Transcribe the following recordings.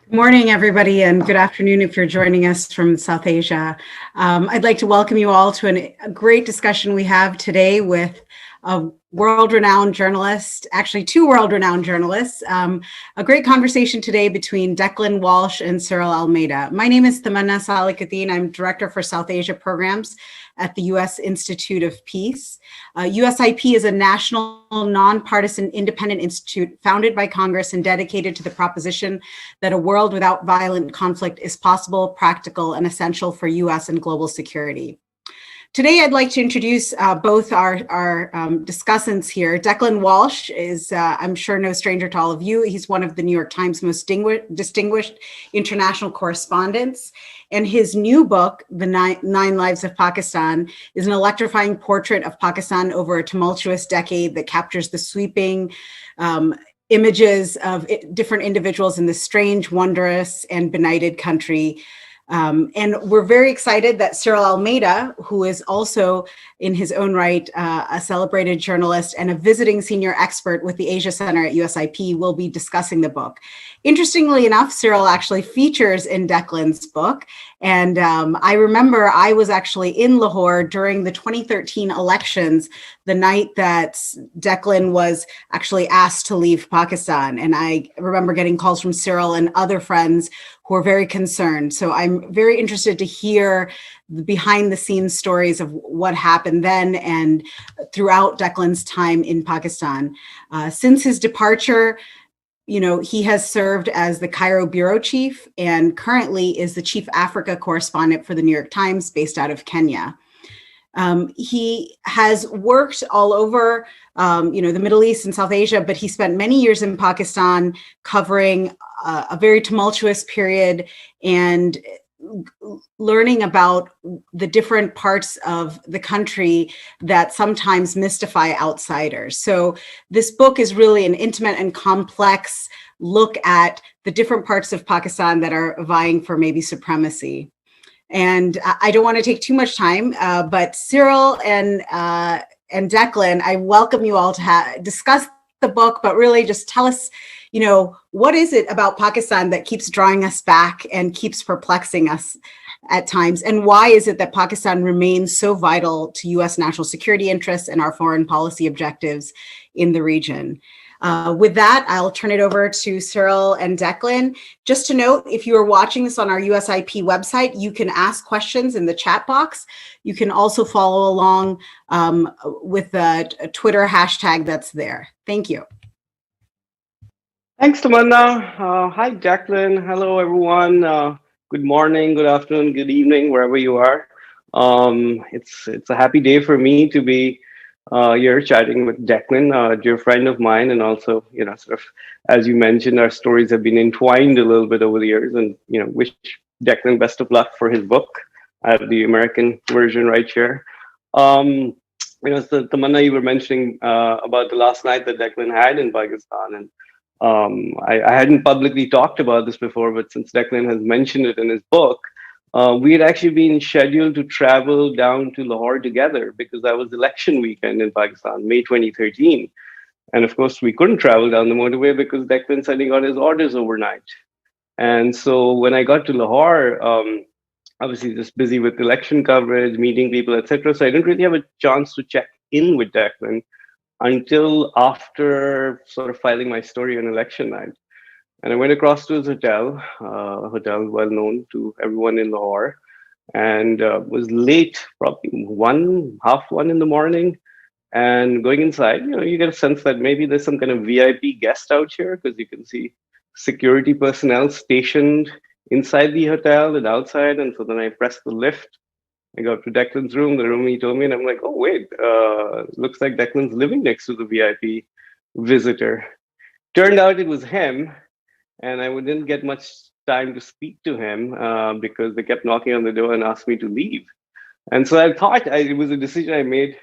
Good morning, everybody, and good afternoon if you're joining us from South Asia. I'd like to welcome you all to a great discussion we have today with a world-renowned journalist, actually two world-renowned journalists, a great conversation today between Declan Walsh and Cyril Almeida. My name is Tamanna Salikaddin. I'm Director for South Asia Programs at the U.S. Institute of Peace. USIP is a national, nonpartisan, independent institute founded by Congress and dedicated to the proposition that a world without violent conflict is possible, practical, and essential for U.S. and global security. Today, I'd like to introduce both our discussants here. Declan Walsh is, I'm sure, no stranger to all of you. He's one of the New York Times most distinguished international correspondents. And his new book, The Nine Lives of Pakistan, is an electrifying portrait of Pakistan over a tumultuous decade that captures the sweeping images of different individuals in this strange, wondrous, and benighted country. And we're very excited that Cyril Almeida, who is also in his own right a celebrated journalist and a visiting senior expert with the Asia Center at USIP, will be discussing the book. Interestingly enough, Cyril actually features in Declan's book. And I remember I was actually in Lahore during the 2013 elections, the night that Declan was actually asked to leave Pakistan. And I remember getting calls from Cyril and other friends who are very concerned. So I'm very interested to hear the behind the scenes stories of what happened then and throughout Declan's time in Pakistan. Since his departure, he has served as the Cairo bureau chief and currently is the chief Africa correspondent for the New York Times based out of Kenya. He has worked all over, the Middle East and South Asia, but he spent many years in Pakistan covering a very tumultuous period and learning about the different parts of the country that sometimes mystify outsiders. So this book is really an intimate and complex look at the different parts of Pakistan that are vying for maybe supremacy. And I don't want to take too much time, but Cyril and Declan, I welcome you all to discuss the book, but really just tell us, what is it about Pakistan that keeps drawing us back and keeps perplexing us at times? And why is it that Pakistan remains so vital to U.S. national security interests and our foreign policy objectives in the region? With that, I'll turn it over to Cyril and Declan. Just to note, if you are watching this on our USIP website, you can ask questions in the chat box. You can also follow along with the Twitter hashtag that's there. Thank you. Thanks, Tamanna. Hi, Declan. Hello, everyone. Good morning, good afternoon, good evening, wherever you are. It's a happy day for me to be here chatting with Declan, a dear friend of mine, and also, sort of, as you mentioned, our stories have been entwined a little bit over the years, and wish Declan best of luck for his book. I have the American version right here. So Tamanna, you were mentioning about the last night that Declan had in Pakistan, and I hadn't publicly talked about this before, but since Declan has mentioned it in his book, we had actually been scheduled to travel down to Lahore together because that was election weekend in Pakistan, May 2013. And of course, we couldn't travel down the motorway because Declan said he got his orders overnight. And so when I got to Lahore, obviously just busy with election coverage, meeting people, etc. So I didn't really have a chance to check in with Declan until after sort of filing my story on election night. And I went across to his hotel, a hotel well known to everyone in Lahore, and was late, probably half one in the morning. And going inside, you get a sense that maybe there's some kind of VIP guest out here because you can see security personnel stationed inside the hotel and outside. And so then I pressed the lift. I got to Declan's room, the room he told me, and I'm like, oh, wait, looks like Declan's living next to the VIP visitor. Turned out it was him, and I didn't get much time to speak to him because they kept knocking on the door and asked me to leave. And so I thought it was a decision I made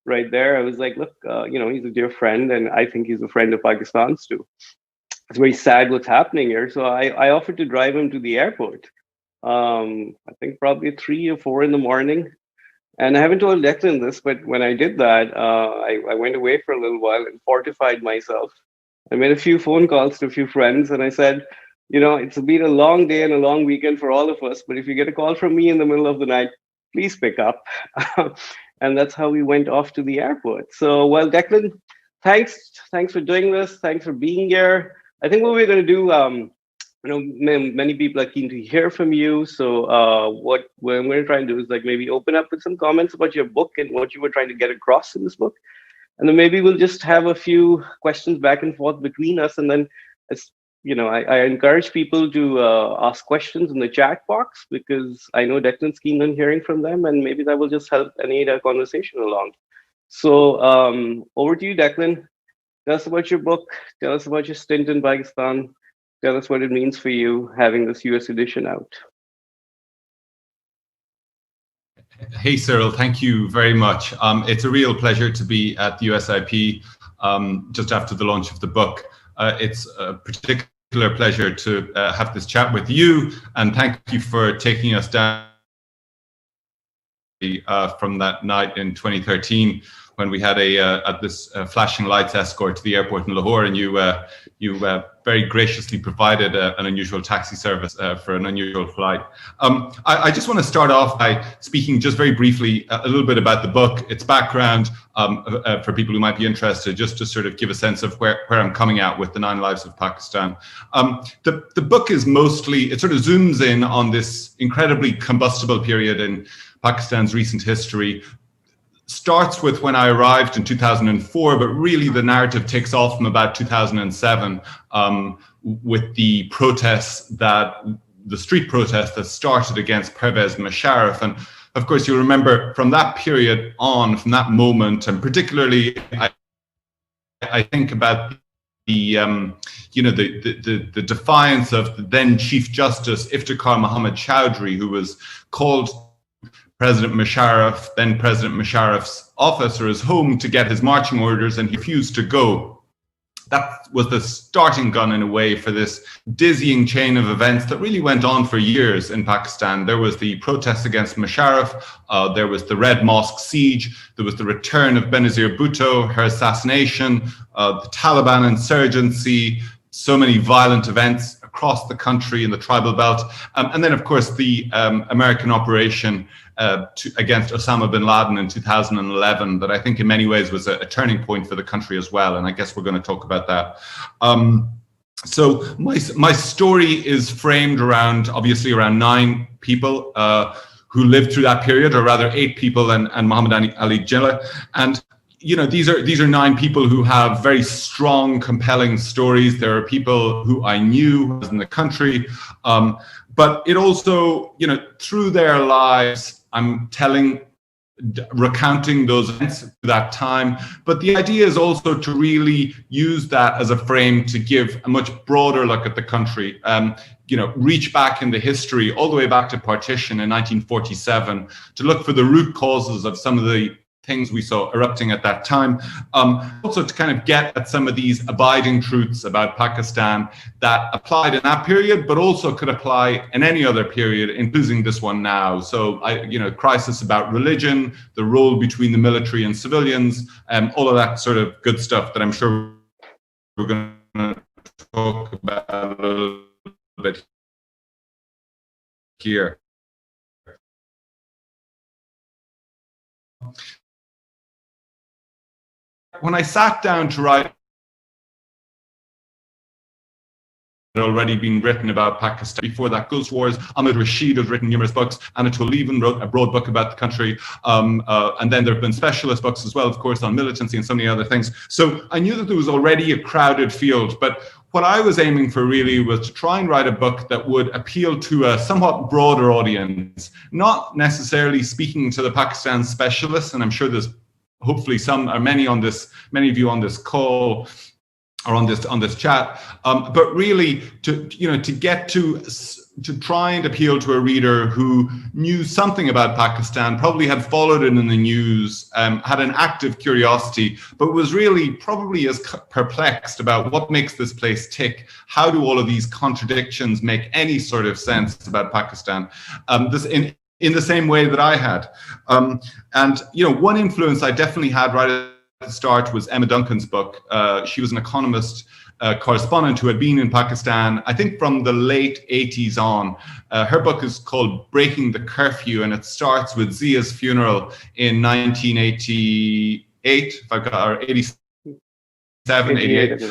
right there. I was like, look, he's a dear friend, and I think he's a friend of Pakistan's too. It's very sad what's happening here. So I offered to drive him to the airport. I think probably 3 or 4 in the morning. And I haven't told Declan this, but when I did that, I went away for a little while and fortified myself. I made a few phone calls to a few friends, and I said, It's been a long day and a long weekend for all of us. But if you get a call from me in the middle of the night, please pick up. And that's how we went off to the airport. So, well, Declan, thanks for doing this. Thanks for being here. I think what we're going to do, many people are keen to hear from you. So, what I'm going to try and do is like maybe open up with some comments about your book and what you were trying to get across in this book. And then maybe we'll just have a few questions back and forth between us. And then, as I encourage people to ask questions in the chat box, because I know Declan's keen on hearing from them, and maybe that will just help aid our conversation along. So over to you, Declan. Tell us about your book. Tell us about your stint in Pakistan. Tell us what it means for you having this US edition out. Hey, Cyril, thank you very much. It's a real pleasure to be at the USIP just after the launch of the book. It's a particular pleasure to have this chat with you, and thank you for taking us down from that night in 2013 when we had this flashing lights escort to the airport in Lahore, and you very graciously provided an unusual taxi service for an unusual flight. I just want to start off by speaking just very briefly a little bit about the book, its background, for people who might be interested, just to sort of give a sense of where I'm coming at with the 9 Lives of Pakistan. The book is mostly, it sort of zooms in on this incredibly combustible period in Pakistan's recent history. Starts with when I arrived in 2004, but really the narrative takes off from about 2007 with the street protests that started against Pervez Musharraf. And of course, you'll remember from that period on, from that moment, and particularly I think about the defiance of the then Chief Justice Iftikhar Muhammad Chowdhury, who was called President Musharraf, then President Musharraf's office or his home to get his marching orders, and he refused to go. That was the starting gun in a way for this dizzying chain of events that really went on for years in Pakistan. There was the protests against Musharraf, there was the Red Mosque siege, there was the return of Benazir Bhutto, her assassination, the Taliban insurgency, so many violent events across the country in the tribal belt, and then of course the American operation against Osama bin Laden in 2011 that I think in many ways was a turning point for the country as well, and I guess we're going to talk about that. So my story is framed around, obviously, around 9 people who lived through that period, or rather 8 people and Muhammad Ali Jinnah. And these are 9 people who have very strong, compelling stories. There are people who I knew in the country, but it also, through their lives, I'm recounting those events at that time. But the idea is also to really use that as a frame to give a much broader look at the country. Reach back in the history, all the way back to partition in 1947, to look for the root causes of some of the things we saw erupting at that time. Also to kind of get at some of these abiding truths about Pakistan that applied in that period, but also could apply in any other period, including this one now. So, crisis about religion, the role between the military and civilians, all of that sort of good stuff that I'm sure we're going to talk about a little bit here. When I sat down to write, had already been written about Pakistan. Before that, Gulf Wars, Ahmed Rashid has written numerous books. Anatole Levin wrote a broad book about the country. And then there have been specialist books as well, of course, on militancy and so many other things. So I knew that there was already a crowded field, but what I was aiming for really was to try and write a book that would appeal to a somewhat broader audience, not necessarily speaking to the Pakistan specialists, and I'm sure there's hopefully some or many of you on this call or on this chat, but really to get to try and appeal to a reader who knew something about Pakistan, probably had followed it in the news, had an active curiosity, but was really probably as perplexed about what makes this place tick. How do all of these contradictions make any sort of sense about Pakistan? In the same way that I had. And one influence I definitely had right at the start was Emma Duncan's book. She was an economist correspondent who had been in Pakistan, I think from the late 80s on. Her book is called Breaking the Curfew, and it starts with Zia's funeral in 1988, if I got, or 87, 88.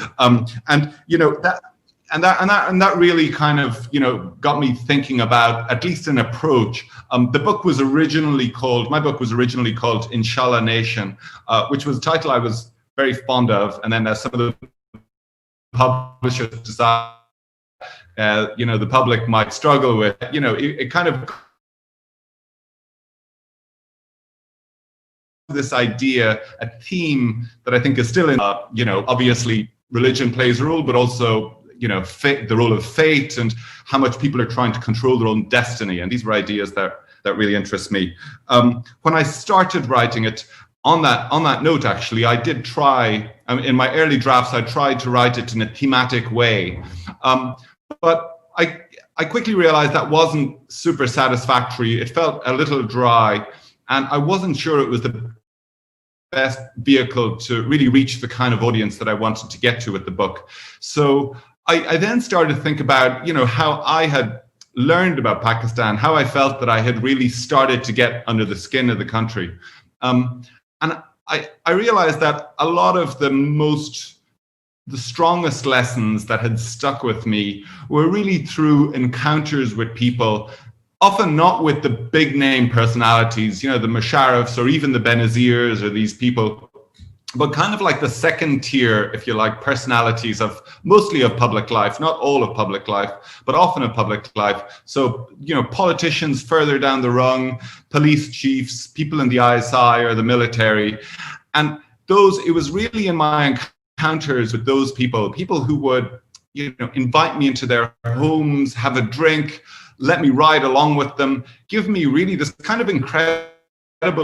And you know that really kind of, you know, got me thinking about at least an approach. The book was originally called, my book was originally called Inshallah Nation, which was a title I was very fond of, and then some of the publishers decided, you know, the public might struggle with, you know, it kind of this idea, a theme that I think is still in, you know, obviously religion plays a role, but also, you know, the role of fate and how much people are trying to control their own destiny. And these were ideas that really interest me. When I started writing it, on that note, actually, I did try, in my early drafts, I tried to write it in a thematic way. But I quickly realized that wasn't super satisfactory. It felt a little dry, and I wasn't sure it was the best vehicle to really reach the kind of audience that I wanted to get to with the book. So I then started to think about, you know, how I had learned about Pakistan, how I felt that I had really started to get under the skin of the country. And I realized that a lot of the strongest lessons that had stuck with me were really through encounters with people, often not with the big name personalities, you know, the Musharrafs or even the Benazirs or these people, but kind of like the second tier, if you like, personalities of mostly of public life, not all of public life, but often of public life. So, you know, politicians further down the rung, police chiefs, people in the ISI or the military. And it was really in my encounters with those people who would, you know, invite me into their homes, have a drink, let me ride along with them, give me really this kind of incredible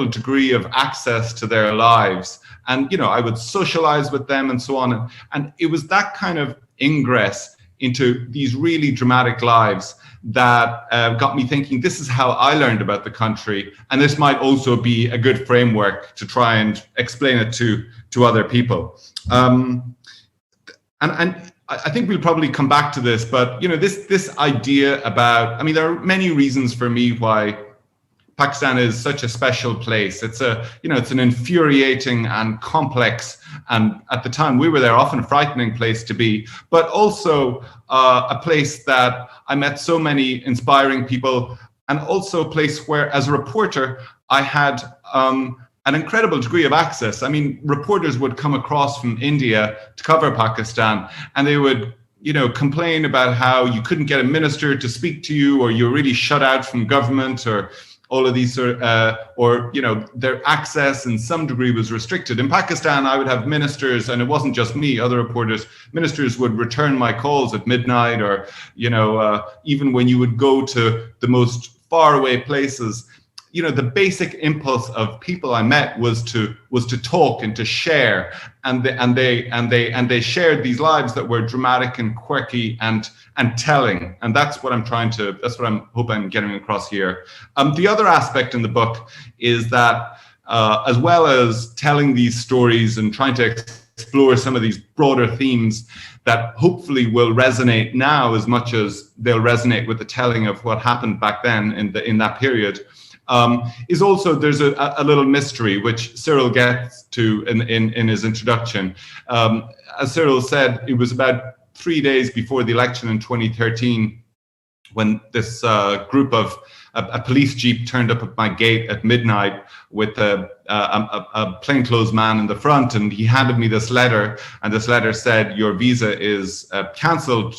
degree of access to their lives. And, you know, I would socialize with them and so on. And it was that kind of ingress into these really dramatic lives that got me thinking, this is how I learned about the country. And this might also be a good framework to try and explain it to other people. And I think we'll probably come back to this, but, you know, this idea about, I mean, there are many reasons for me why Pakistan is such a special place. It's it's an infuriating and complex, and at the time we were there, often a frightening place to be, but also a place that I met so many inspiring people, and also a place where, as a reporter, I had an incredible degree of access. I mean, reporters would come across from India to cover Pakistan, and they would, you know, complain about how you couldn't get a minister to speak to you, or you're really shut out from government, or all of these or you know, their access in some degree was restricted. In Pakistan, I would have ministers, and it wasn't just me, other reporters, ministers would return my calls at midnight, or, you know, even when you would go to the most faraway places, you know, the basic impulse of people I met was to talk and to share, and they shared these lives that were dramatic and quirky and telling, and that's what I'm hope I'm getting across here. The other aspect in the book is that as well as telling these stories and trying to explore some of these broader themes that hopefully will resonate now as much as they'll resonate with the telling of what happened back then in that period. Is also, there's a little mystery which Cyril gets to in his introduction. As Cyril said, it was about 3 days before the election in 2013 when this group of a police jeep turned up at my gate at midnight with a plainclothes man in the front, and he handed me this letter, and this letter said, your visa is cancelled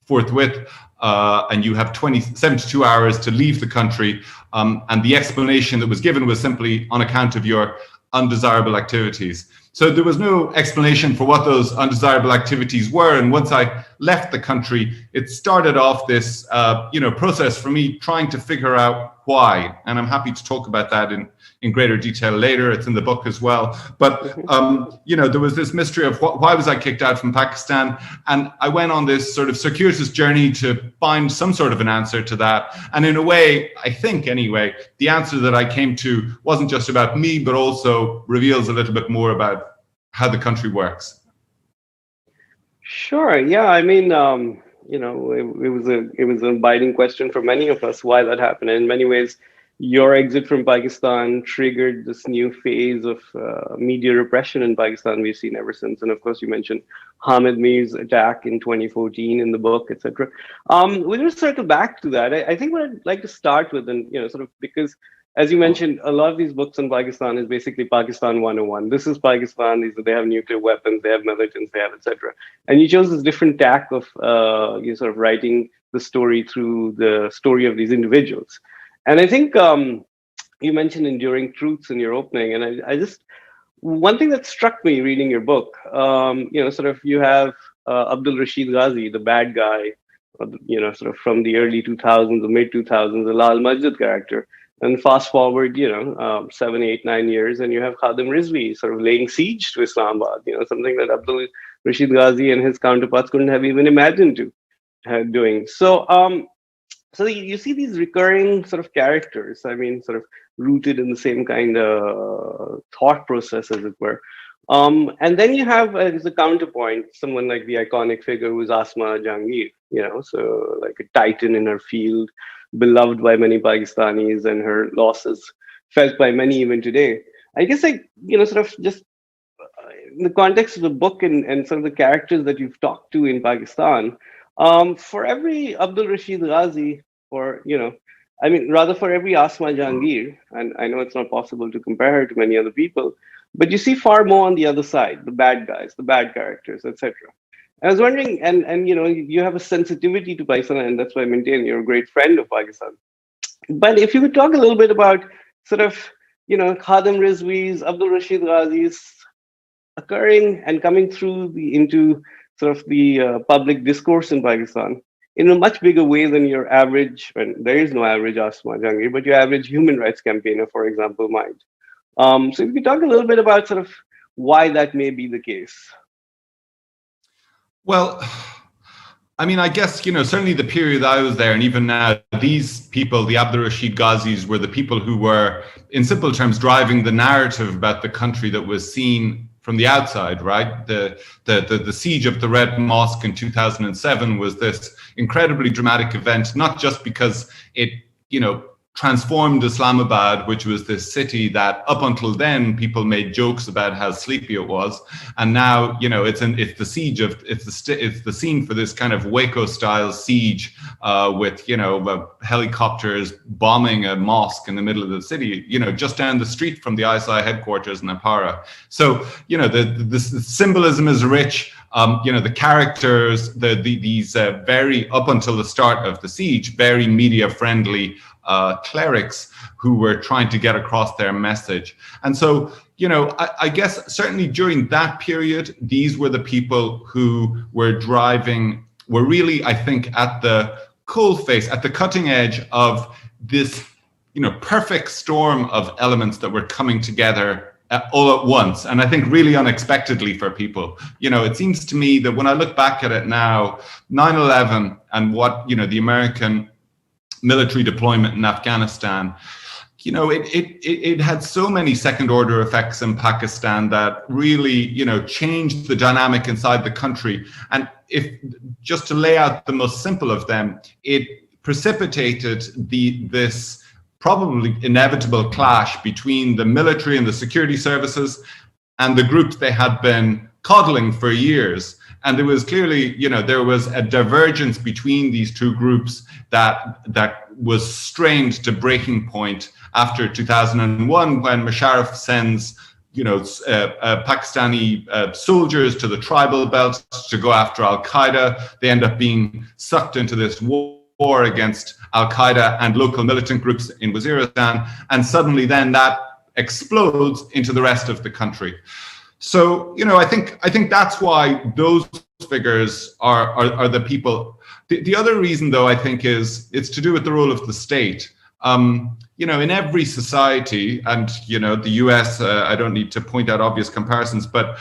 forthwith, and you have 72 hours to leave the country. And the explanation that was given was simply on account of your undesirable activities. So there was no explanation for what those undesirable activities were. And once I left the country, it started off this process for me trying to figure out why. And I'm happy to talk about that in greater detail later. It's in the book as well. But, there was this mystery of why was I kicked out from Pakistan? And I went on this sort of circuitous journey to find some sort of an answer to that. And in a way, I think anyway, the answer that I came to wasn't just about me, but also reveals a little bit more about how the country works. Sure. Yeah. I mean, it was an abiding question for many of us why that happened. In many ways, your exit from Pakistan triggered this new phase of media repression in Pakistan we've seen ever since. And of course, you mentioned Hamid Mir's attack in 2014 in the book, etc. We'll just circle back to that. I think what I'd like to start with, and sort of because as you mentioned, a lot of these books on Pakistan is basically Pakistan 101. This is Pakistan. They have nuclear weapons, they have militants, they have etc. And you chose this different tack of you sort of writing the story through the story of these individuals. And I think you mentioned enduring truths in your opening, and I just one thing that struck me reading your book, sort of you have Abdul Rashid Ghazi, the bad guy, sort of from the early 2000s, the mid 2000s, the Lal Majid character. And fast forward, 7, 8, 9 years, and you have Khadim Rizvi sort of laying siege to Islamabad, something that Abdul Rashid Ghazi and his counterparts couldn't have even imagined doing. So you see these recurring sort of characters, I mean, sort of rooted in the same kind of thought process, as it were. And then you have as a counterpoint, someone like the iconic figure who's Asma Jahangir, so like a titan in her field, beloved by many Pakistanis, and her losses felt by many even today. I guess sort of just in the context of the book and some of the characters that you've talked to in Pakistan, for every Abdul Rashid Ghazi, or I mean, rather for every Asma Jahangir, and I know it's not possible to compare her to many other people, but you see far more on the other side, the bad guys, the bad characters, etc. I was wondering, and you have a sensitivity to Pakistan, and that's why I maintain you're a great friend of Pakistan. But if you could talk a little bit about sort of, Khadim Rizvi's, Abdul Rashid Ghazi's occurring and coming through into sort of the public discourse in Pakistan in a much bigger way than your average, and there is no average Asma Jahangir, but your average human rights campaigner, for example, might. So if you could talk a little bit about sort of why that may be the case. Well, I mean, I guess, certainly the period I was there, and even now, these people, the Abdul Rashid Ghazis, were the people who were, in simple terms, driving the narrative about the country that was seen from the outside, right? The siege of the Red Mosque in 2007 was this incredibly dramatic event, not just because it, transformed Islamabad, which was this city that up until then people made jokes about how sleepy it was, and now it's the scene for this kind of Waco style siege with helicopters bombing a mosque in the middle of the city, just down the street from the ISI headquarters in Apara. So the symbolism is rich. The characters, these very, up until the start of the siege, very media friendly clerics who were trying to get across their message. And so, I guess certainly during that period, these were the people who were really, I think, at the coalface, at the cutting edge of this, perfect storm of elements that were coming together all at once, and I think really unexpectedly for people. It seems to me that when I look back at it now, 9/11 and what the American military deployment in Afghanistan, it had so many second order effects in Pakistan that really changed the dynamic inside the country. And if just to lay out the most simple of them, it precipitated this probably inevitable clash between the military and the security services and the groups they had been coddling for years. And there was clearly, there was a divergence between these two groups that was strained to breaking point after 2001, when Musharraf sends, Pakistani soldiers to the tribal belt to go after Al-Qaeda. They end up being sucked into this war against Al-Qaeda and local militant groups in Waziristan, and suddenly then that explodes into the rest of the country. So, I think that's why those figures are the people. The other reason, though, I think it's to do with the role of the state. In every society, and the US, I don't need to point out obvious comparisons, but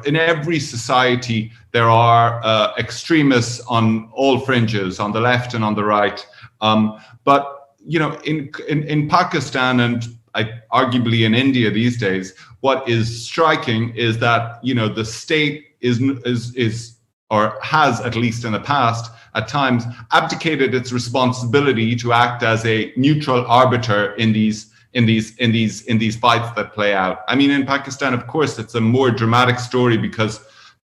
in every society there are extremists on all fringes, on the left and on the right. But in Pakistan and arguably in India these days, what is striking is that the state is or has, at least in the past, at times abdicated its responsibility to act as a neutral arbiter in these fights that play out. I mean, in Pakistan, of course, it's a more dramatic story because,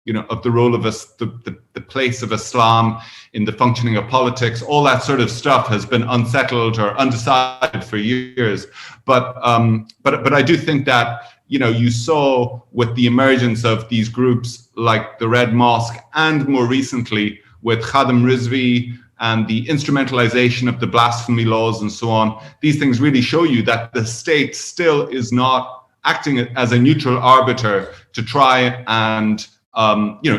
you know, of the role of the place of Islam in the functioning of politics. All that sort of stuff has been unsettled or undecided for years. But I do think that, you know, you saw with the emergence of these groups like the Red Mosque, and more recently with Khadim Rizvi and the instrumentalization of the blasphemy laws and so on, these things really show you that the state still is not acting as a neutral arbiter to try and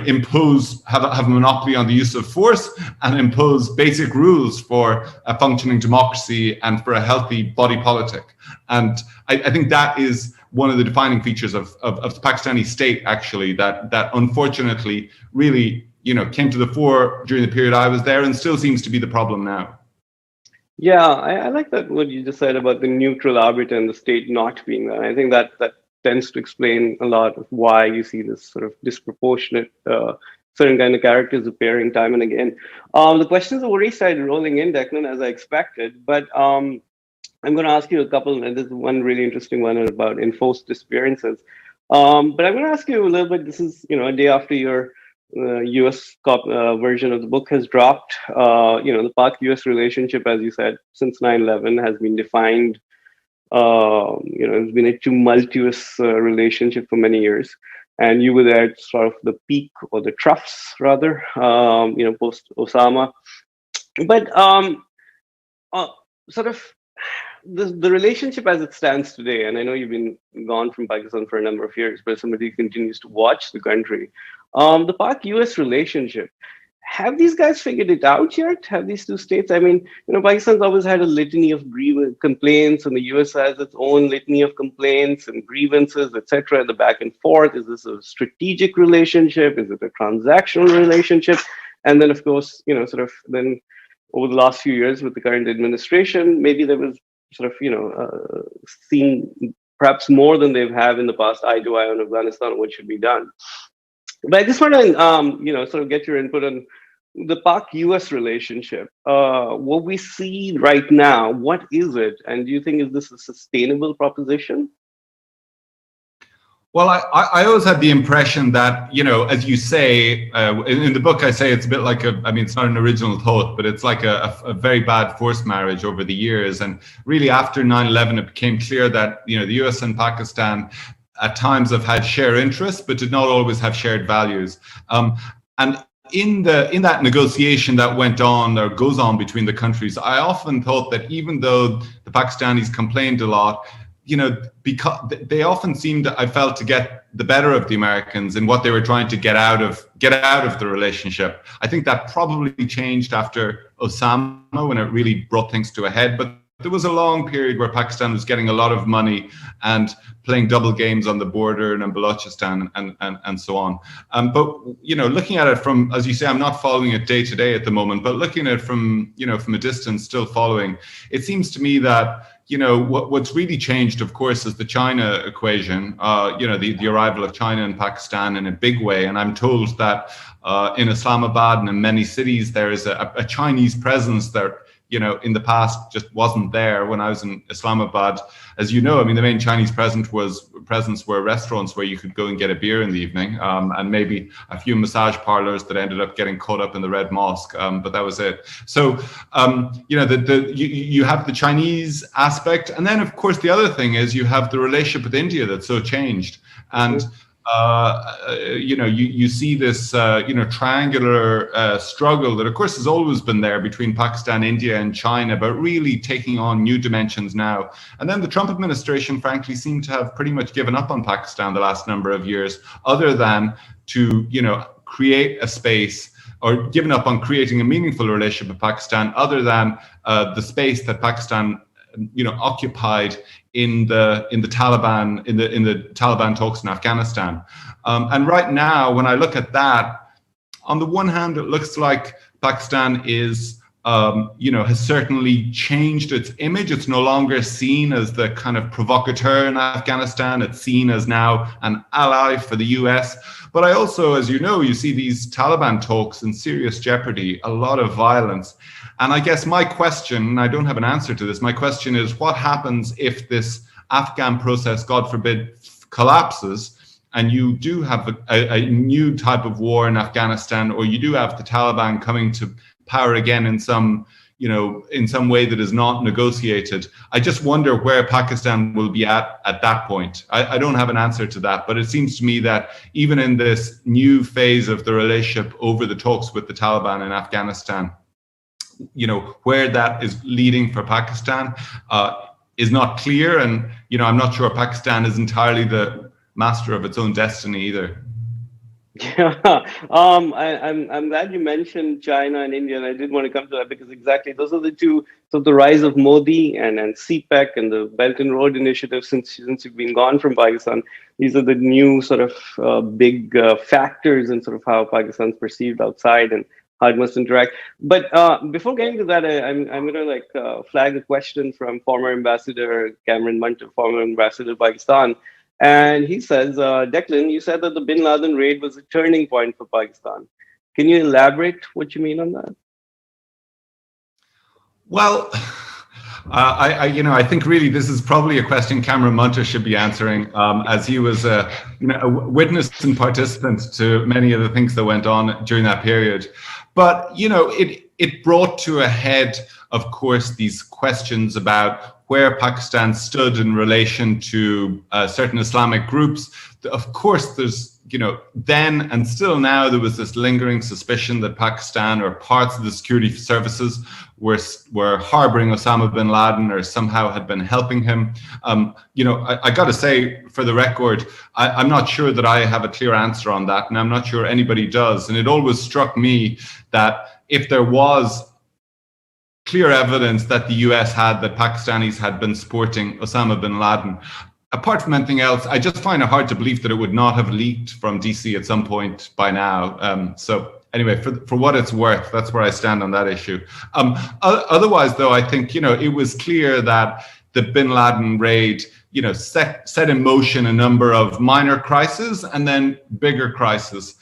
impose, have a monopoly on the use of force and impose basic rules for a functioning democracy and for a healthy body politic. And I think that is one of the defining features of the Pakistani state, actually, that unfortunately really, you know, came to the fore during the period I was there and still seems to be the problem now. Yeah, I like that what you just said about the neutral arbiter and the state not being there. I think that tends to explain a lot of why you see this sort of disproportionate certain kind of characters appearing time and again. The questions have already started rolling in, Declan, as I expected, but I'm going to ask you a couple, and there's one really interesting one about enforced disappearances. But I'm going to ask you a little bit, this is, you know, a day after your US version of the book has dropped. The Pak-US relationship, as you said, since 9/11 has been defined. It's been a tumultuous relationship for many years, and you were there at sort of the peak or the troughs, rather, post Osama. But sort of the relationship as it stands today, and I know you've been gone from Pakistan for a number of years, but somebody continues to watch the country. The Pak-US relationship, have these guys figured it out yet? Have these two states? I mean, you know, Pakistan's always had a litany of complaints, and the US has its own litany of complaints and grievances, etc. The back and forth. Is this a strategic relationship? Is it a transactional relationship? And then, of course, you know, sort of then over the last few years with the current administration, maybe there was sort of, seen perhaps more than they've had in the past, eye to eye on Afghanistan, what should be done. But I just want to, sort of get your input on the Pak-US relationship. What we see right now, what is it? And do you think, is this a sustainable proposition? Well, I always had the impression that, you know, as you say, in the book, I say it's a bit like it's not an original thought, but it's like a very bad forced marriage over the years. And really after 9/11, it became clear that, you know, the US and Pakistan at times have had shared interests, but did not always have shared values. And in that negotiation that went on or goes on between the countries, I often thought that even though the Pakistanis complained a lot, you know, because they often seemed, I felt, to get the better of the Americans in what they were trying to get out of the relationship. I think that probably changed after Osama, when it really brought things to a head. But there was a long period where Pakistan was getting a lot of money and playing double games on the border and in Balochistan and so on. But, you know, looking at it from, as you say, I'm not following it day to day at the moment, but looking at it from, you know, from a distance, still following, it seems to me that, you know, what's really changed, of course, is the China equation, the arrival of China and Pakistan in a big way. And I'm told that in Islamabad and in many cities, there is a Chinese presence that, you know, in the past just wasn't there. When I was in Islamabad, as you know, I mean, the main Chinese presence were restaurants where you could go and get a beer in the evening, and maybe a few massage parlors that ended up getting caught up in the Red Mosque, but that was it. So, you have the Chinese aspect, and then of course the other thing is you have the relationship with India that's so changed, and you see this, triangular struggle that, of course, has always been there between Pakistan, India, and China, but really taking on new dimensions now. And then the Trump administration, frankly, seemed to have pretty much given up on Pakistan the last number of years, other than to, you know, create a space, or given up on creating a meaningful relationship with Pakistan, other than the space that Pakistan, you know, occupied in the Taliban, in the Taliban talks in Afghanistan. And right now, when I look at that, on the one hand, it looks like Pakistan is has certainly changed its image. It's no longer seen as the kind of provocateur in Afghanistan. It's seen as now an ally for the US. But I also, as you know, you see these Taliban talks in serious jeopardy, a lot of violence. And I guess my question, and I don't have an answer to this, my question is, what happens if this Afghan process, God forbid, collapses, and you do have a new type of war in Afghanistan, or you do have the Taliban coming to power again in some way that is not negotiated? I just wonder where Pakistan will be at that point. I don't have an answer to that, but it seems to me that even in this new phase of the relationship over the talks with the Taliban in Afghanistan, where that is leading for Pakistan is not clear. And, I'm not sure Pakistan is entirely the master of its own destiny either. Yeah, I'm glad you mentioned China and India, and I did want to come to that because exactly those are the two. So the rise of Modi and CPEC and the Belt and Road Initiative since you've been gone from Pakistan, these are the new sort of big factors in sort of how Pakistan's perceived outside and how it must interact. But before getting to that, I'm going to flag a question from former Ambassador Cameron Munter, former Ambassador to Pakistan. And he says, Declan, you said that the Bin Laden raid was a turning point for Pakistan. Can you elaborate what you mean on that? Well, I think really this is probably a question Cameron Munter should be answering, as he was a witness and participant to many of the things that went on during that period. But it brought to a head, of course, these questions about where Pakistan stood in relation to certain Islamic groups. Of course, there's, then and still now, there was this lingering suspicion that Pakistan or parts of the security services were harboring Osama bin Laden or somehow had been helping him. I got to say, for the record, I'm not sure that I have a clear answer on that, and I'm not sure anybody does. And it always struck me that if there was clear evidence that the US had that Pakistanis had been supporting Osama bin Laden, apart from anything else, I just find it hard to believe that it would not have leaked from DC at some point by now. So anyway, for what it's worth, that's where I stand on that issue. Otherwise, though, I think, it was clear that the bin Laden raid, set in motion a number of minor crises and then bigger crises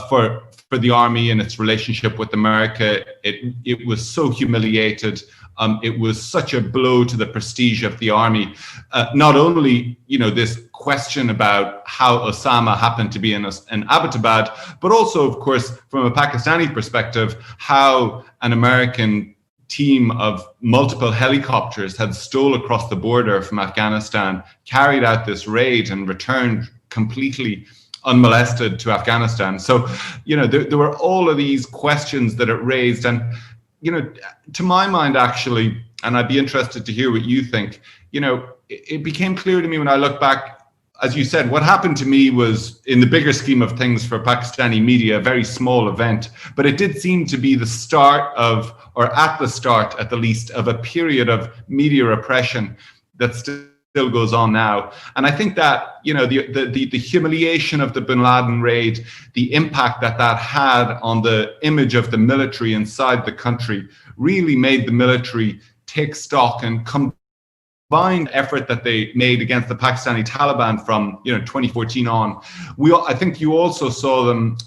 for the army and its relationship with America. It was so humiliated. It was such a blow to the prestige of the army. Not only, this question about how Osama happened to be in Abbottabad, but also, of course, from a Pakistani perspective, how an American team of multiple helicopters had stole across the border from Afghanistan, carried out this raid and returned completely unmolested to Afghanistan. So, there were all of these questions that it raised. And, to my mind, actually, and I'd be interested to hear what you think, it became clear to me when I look back, as you said, what happened to me was, in the bigger scheme of things for Pakistani media, a very small event, but it did seem to be the start of, or at the start at the least, of a period of media repression that still goes on now. And I think that, the humiliation of the bin Laden raid, the impact that had on the image of the military inside the country, really made the military take stock and combined effort that they made against the Pakistani Taliban from 2014 on. I think you also saw them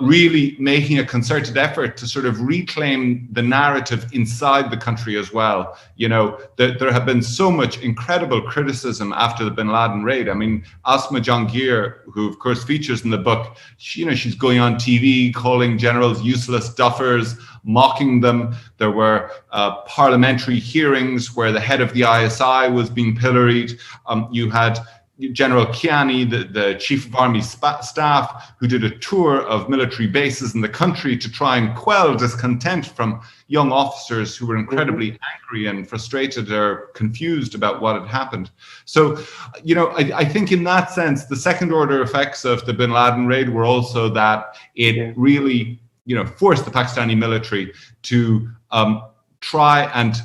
really making a concerted effort to sort of reclaim the narrative inside the country as well. There have been so much incredible criticism after the bin Laden raid. I mean, Asma Jahangir, who of course features in the book, she's going on TV calling generals useless duffers, mocking them. There were parliamentary hearings where the head of the ISI was being pilloried. You had General Kiani, the chief of army staff, who did a tour of military bases in the country to try and quell discontent from young officers who were incredibly angry and frustrated or confused about what had happened. So, I think in that sense, the second order effects of the bin Laden raid were also that it really, forced the Pakistani military to try and,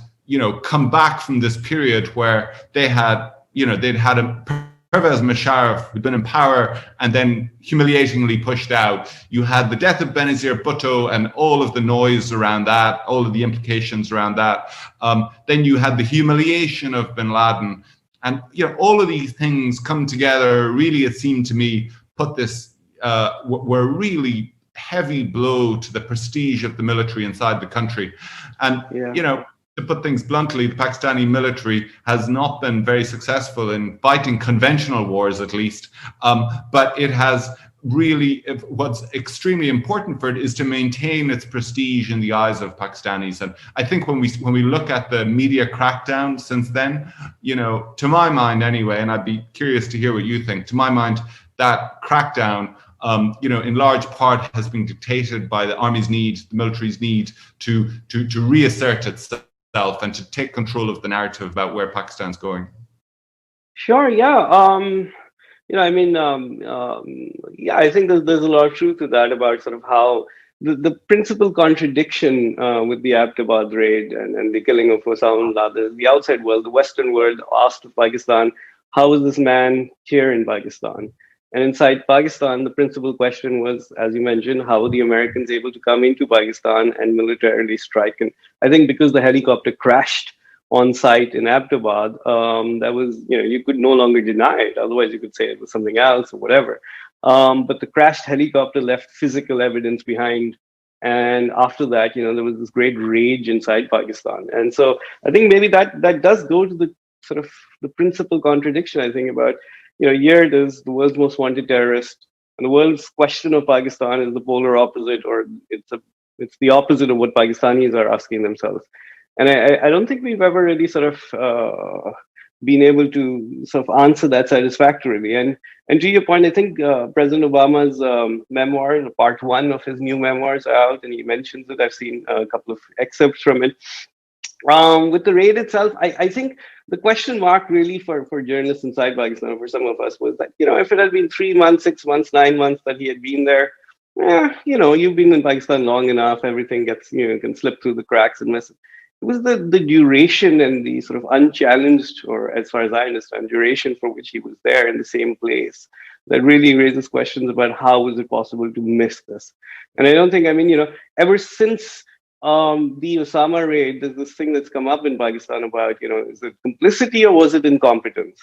come back from this period where they had, they'd had a Pervez Musharraf, who'd been in power and then humiliatingly pushed out. You had the death of Benazir Bhutto and all of the noise around that, all of the implications around that. Then you had the humiliation of bin Laden. And all of these things come together, really, it seemed to me, put this, were a really heavy blow to the prestige of the military inside the country. And, to put things bluntly, the Pakistani military has not been very successful in fighting conventional wars, at least. But it has really, what's extremely important for it is to maintain its prestige in the eyes of Pakistanis. And I think when we look at the media crackdown since then, to my mind anyway, and I'd be curious to hear what you think, to my mind, that crackdown, in large part has been dictated by the army's need, the military's need to reassert itself and to take control of the narrative about where Pakistan's going. Sure, yeah. I think there's a lot of truth to that about sort of how the principal contradiction with the Abbottabad raid and the killing of Osama bin Laden, the outside world, the Western world asked of Pakistan, how is this man here in Pakistan? And inside Pakistan, the principal question was, as you mentioned, how are the Americans able to come into Pakistan and militarily strike? And I think because the helicopter crashed on site in Abbottabad, that was, you could no longer deny it. Otherwise, you could say it was something else or whatever. But the crashed helicopter left physical evidence behind. And after that, there was this great rage inside Pakistan. And so I think maybe that does go to the sort of the principal contradiction, I think, about here there's the world's most wanted terrorist, and the world's question of Pakistan is the polar opposite, or it's the opposite of what Pakistanis are asking themselves. And I don't think we've ever really sort of been able to sort of answer that satisfactorily. And to your point, I think President Obama's memoir, part 1 of his new memoirs are out, and he mentions it. I've seen a couple of excerpts from it. With the raid itself, I think the question mark really for journalists inside Pakistan, or for some of us, was that, if it had been 3 months, 6 months, 9 months that he had been there, you've been in Pakistan long enough, everything gets, can slip through the cracks and mess. It was the duration and the sort of unchallenged, or as far as I understand, duration for which he was there in the same place that really raises questions about how was it possible to miss this. And I don't think, ever since the Osama raid, there's this thing that's come up in Pakistan about, is it complicity or was it incompetence?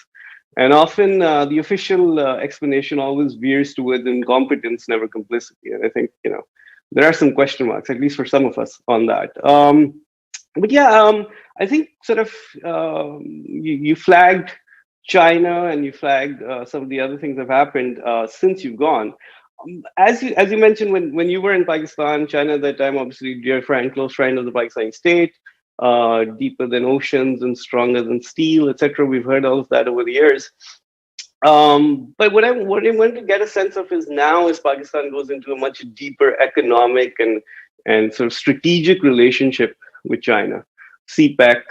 And often the official explanation always veers towards incompetence, never complicity. And I think, there are some question marks, at least for some of us, on that. But yeah, I think sort of you flagged China and you flagged some of the other things that have happened since you've gone. As you mentioned, when you were in Pakistan, China at that time, obviously dear friend, close friend of the Pakistani state, deeper than oceans and stronger than steel, etc. We've heard all of that over the years. But what I wanted to get a sense of is now, as Pakistan goes into a much deeper economic and sort of strategic relationship with China, CPEC,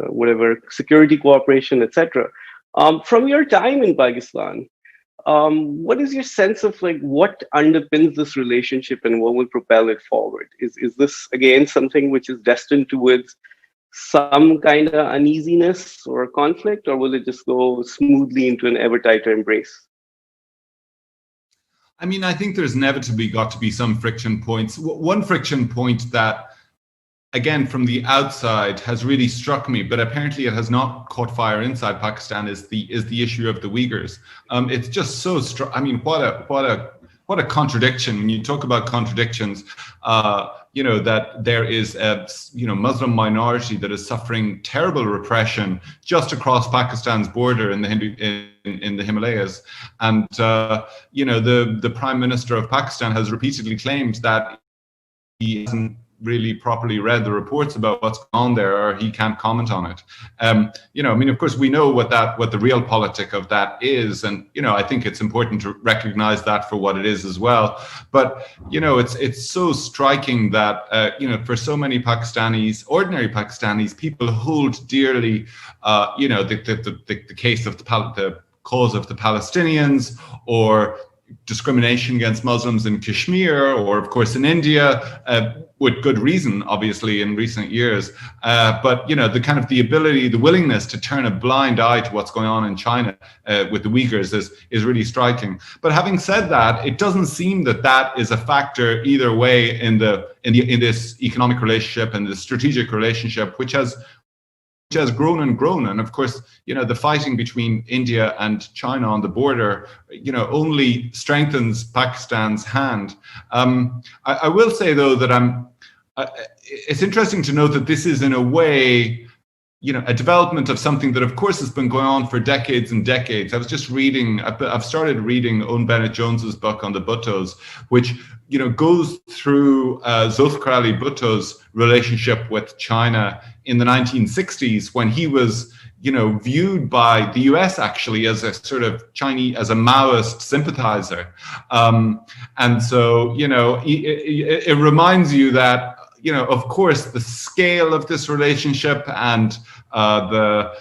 whatever, security cooperation, etc. From your time in Pakistan, what is your sense of what underpins this relationship and what will propel it forward? Is this again something which is destined towards some kind of uneasiness or conflict, or will it just go smoothly into an ever tighter embrace? I think there's inevitably got to be some friction points. One friction point that, again, from the outside has really struck me, but apparently it has not caught fire inside Pakistan, is the issue of the Uyghurs. It's just so what a contradiction. When you talk about contradictions, that there is a Muslim minority that is suffering terrible repression just across Pakistan's border in the Himalayas, and the Prime Minister of Pakistan has repeatedly claimed that he hasn't really properly read the reports about what's going on there, or he can't comment on it. Of course, we know what the real politic of that is, and I think it's important to recognize that for what it is as well. But it's so striking that for so many Pakistanis, ordinary Pakistanis, people hold dearly, the case of the cause of the Palestinians, or discrimination against Muslims in Kashmir, or of course in India, with good reason, obviously, in recent years. But the kind of the ability, the willingness to turn a blind eye to what's going on in China with the Uyghurs is really striking. But having said that, it doesn't seem that is a factor either way in this economic relationship and the strategic relationship, which has grown and grown. And of course, the fighting between India and China on the border, only strengthens Pakistan's hand. I will say, though, that it's interesting to note that this is, in a way, a development of something that, of course, has been going on for decades and decades. I was just reading, I've started reading Owen Bennett-Jones's book on the Bhuttos, which, goes through Zulfikar Ali Bhutto's relationship with China in the 1960s, when he was, viewed by the US actually as a sort of as a Maoist sympathizer. And so, it reminds you that, of course, the scale of this relationship and the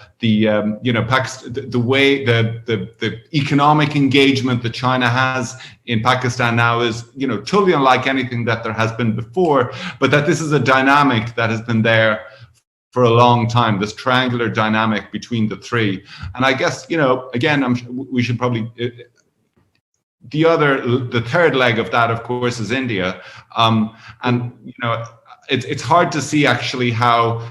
way the economic engagement that China has in Pakistan now is totally unlike anything that there has been before, but that this is a dynamic that has been there for a long time, this triangular dynamic between the three. And I guess, again, we should probably the third leg of that, of course, is India. And it's hard to see actually how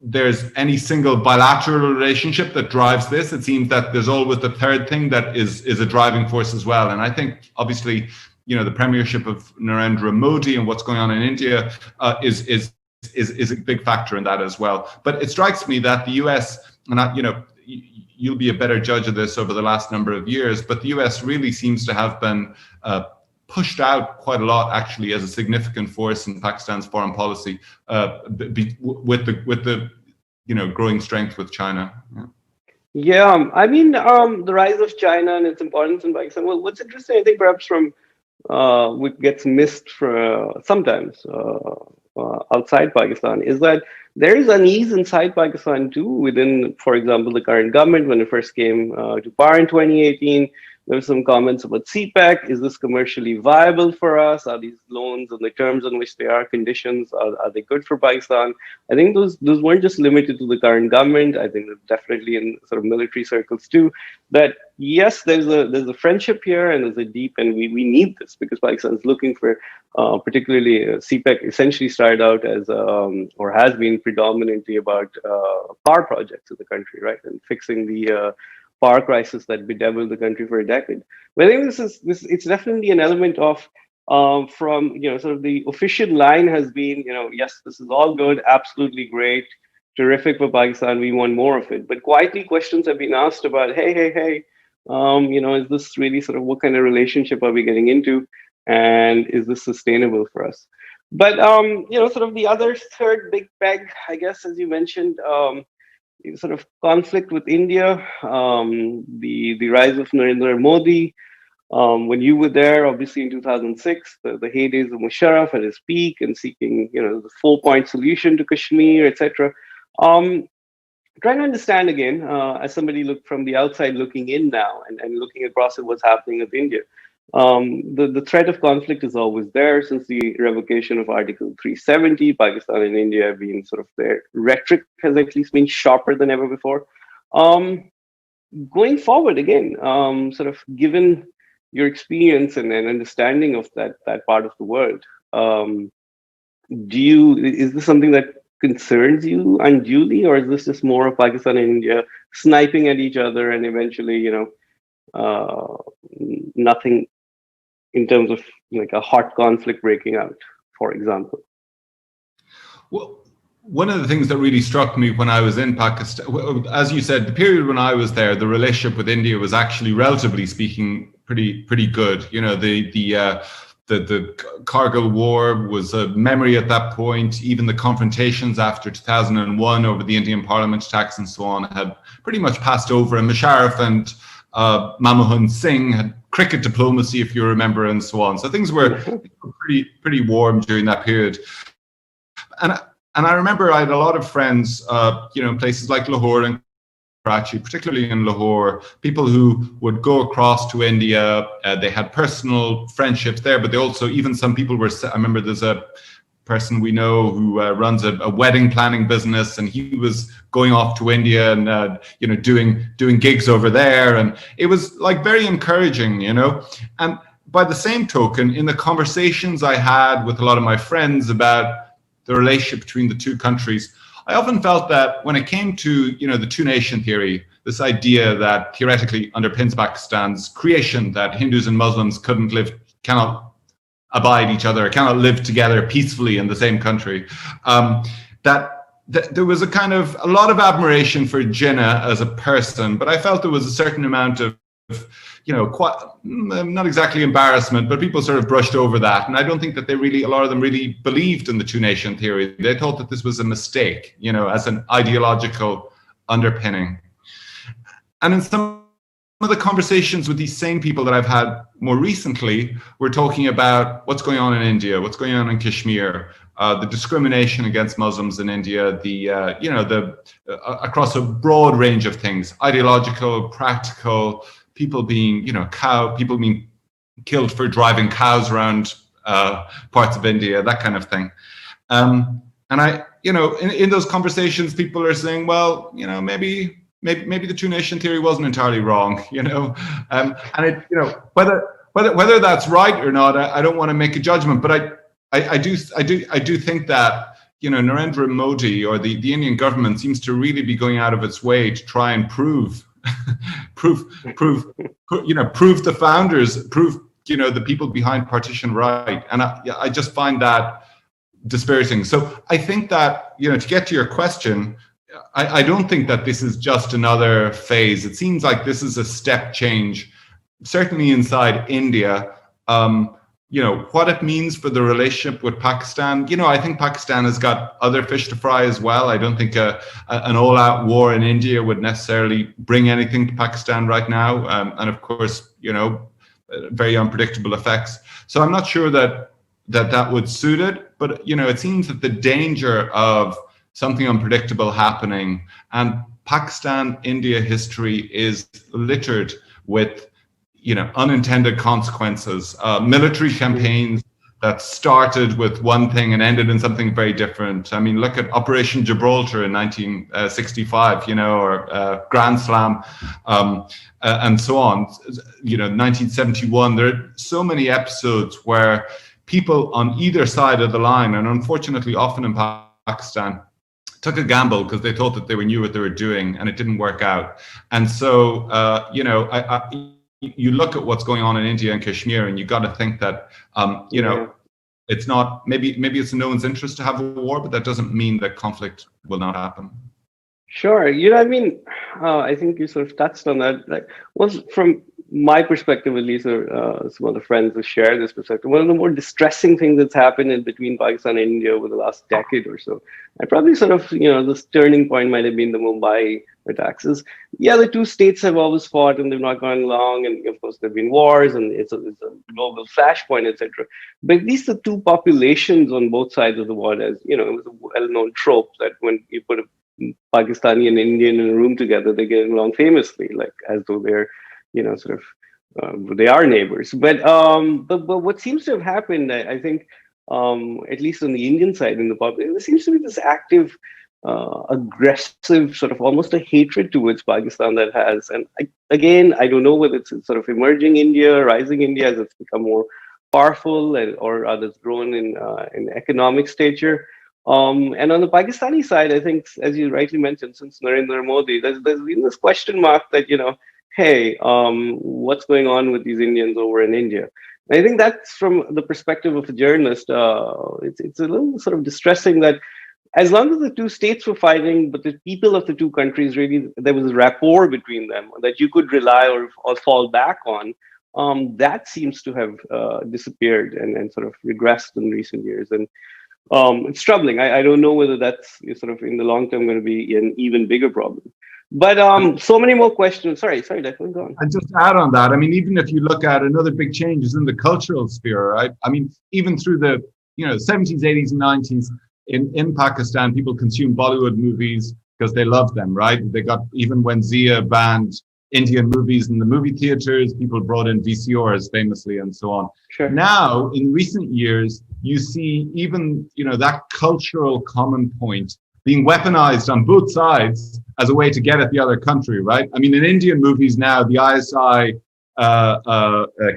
there's any single bilateral relationship that drives this. It seems that there's always the third thing that is a driving force as well. And I think, obviously, the premiership of Narendra Modi and what's going on in India is a big factor in that as well. But it strikes me that the US, and you'll be a better judge of this over the last number of years, but the US really seems to have been pushed out quite a lot, actually, as a significant force in Pakistan's foreign policy, with the growing strength with China. Yeah, I mean, the rise of China and its importance in Pakistan. Well, what's interesting, I think, perhaps from what gets missed sometimes outside Pakistan, is that there is unease inside Pakistan too, within, for example, the current government. When it first came to power in 2018, there were some comments about CPEC. Is this commercially viable for us? Are these loans and the terms on which they are, conditions, are they good for Pakistan? I think those weren't just limited to the current government. I think definitely in sort of military circles too, that yes, there's a friendship here and there's a deep, and we need this because Pakistan is looking for, particularly CPEC essentially started out as, or has been predominantly about power projects in the country, right? And fixing the power crisis that bedeviled the country for a decade. But I think it's definitely an element of, from, sort of the official line has been, yes, this is all good, absolutely great, terrific for Pakistan, we want more of it. But quietly questions have been asked about, hey, is this really sort of, what kind of relationship are we getting into? And is this sustainable for us? But, sort of the other third big peg, I guess, as you mentioned, sort of conflict with India, the rise of Narendra Modi. When you were there, obviously in 2006, the heydays of Musharraf at his peak and seeking, the 4-point solution to Kashmir, etc. Trying to understand again, as somebody from the outside looking in now and looking across at what's happening with India. The threat of conflict is always there since the revocation of Article 370. Pakistan and India have been sort of, their rhetoric has at least been sharper than ever before. Going forward again, sort of given your experience and understanding of that part of the world, is this something that concerns you unduly, or is this just more of Pakistan and India sniping at each other and eventually, nothing in terms of like a hot conflict breaking out, for example? Well, one of the things that really struck me when I was in Pakistan, as you said, the period when I was there, the relationship with India was actually, relatively speaking, pretty good. The Kargil War was a memory at that point. Even the confrontations after 2001 over the Indian Parliament tax and so on had pretty much passed over. And Musharraf and Manmohan Singh had cricket diplomacy, if you remember, and so on. So things were pretty warm during that period. And I remember I had a lot of friends, in places like Lahore and Karachi, particularly in Lahore, people who would go across to India. They had personal friendships there, but they also, even some people were, I remember there's a person we know who runs a wedding planning business, and he was going off to India and doing gigs over there, and it was like very encouraging, And by the same token, in the conversations I had with a lot of my friends about the relationship between the two countries, I often felt that when it came to, the two-nation theory, this idea that theoretically underpins Pakistan's creation, that Hindus and Muslims cannot abide each other, cannot live together peacefully in the same country, that there was a lot of admiration for Jinnah as a person, but I felt there was a certain amount of, quite, not exactly embarrassment, but people sort of brushed over that. And I don't think that a lot of them really believed in the two-nation theory. They thought that this was a mistake, as an ideological underpinning. And in some of the conversations with these same people that I've had more recently, we're talking about what's going on in India, what's going on in Kashmir, the discrimination against Muslims in India, across a broad range of things, ideological, practical, people being, people being killed for driving cows around parts of India, that kind of thing. And I, in those conversations, people are saying, well, maybe the two-nation theory wasn't entirely wrong, and it, whether that's right or not, I don't want to make a judgment, but I do think that, Narendra Modi or the Indian government seems to really be going out of its way to try and prove the founders, the people behind partition right. And I just find that dispiriting. So I think that, to get to your question, I don't think that this is just another phase. It seems like this is a step change, certainly inside India. What it means for the relationship with Pakistan. I think Pakistan has got other fish to fry as well. I don't think an all-out war in India would necessarily bring anything to Pakistan right now. And of course, very unpredictable effects. So I'm not sure that would suit it. But, it seems that the danger of something unpredictable happening, and Pakistan-India history is littered with unintended consequences, military campaigns that started with one thing and ended in something very different. I mean, look at Operation Gibraltar in 1965, or Grand Slam, and so on. 1971. There are so many episodes where people on either side of the line, and unfortunately often in Pakistan, took a gamble because they thought that they knew what they were doing, and it didn't work out. And so, you look at what's going on in India and Kashmir, and you got to think that, it's not, maybe it's in no one's interest to have a war, but that doesn't mean that conflict will not happen. Sure. I think you sort of touched on that. From my perspective, at least, or some of the friends who share this perspective, one of the more distressing things that's happened in between Pakistan and India over the last decade or so, and probably sort of, this turning point might have been the Mumbai attacks. The two states have always fought and they've not gone along, and of course there have been wars, and it's a global flashpoint, etc. But at least the two populations on both sides of the water, as it was a well-known trope that when you put a Pakistani and Indian in a room together, they get along famously, like as though they're, they are neighbors. But what seems to have happened, I think, at least on the Indian side in the population, there seems to be this active, aggressive sort of almost a hatred towards Pakistan that has, and I don't know whether it's sort of emerging India, rising India as it's become more powerful, or others grown in economic stature. And on the Pakistani side, I think, as you rightly mentioned, since Narendra Modi, there's been this question mark that, hey, what's going on with these Indians over in India? And I think that's, from the perspective of a journalist, it's a little sort of distressing that as long as the two states were fighting, but the people of the two countries, really, there was a rapport between them that you could rely or fall back on, that seems to have disappeared and sort of regressed in recent years. And it's troubling. I don't know whether that's sort of in the long term going to be an even bigger problem. But so many more questions. Sorry, Declan, go on. And just to add on that, I mean, even if you look at another big change is in the cultural sphere, right? I mean, even through the 70s, 80s, and 90s in Pakistan, people consumed Bollywood movies, because they loved them, right? They got, even when Zia banned Indian movies in the movie theaters, people brought in VCRs famously and so on. Sure. Now, in recent years, you see even, that cultural common point being weaponized on both sides as a way to get at the other country, right? I mean, in Indian movies now, the ISI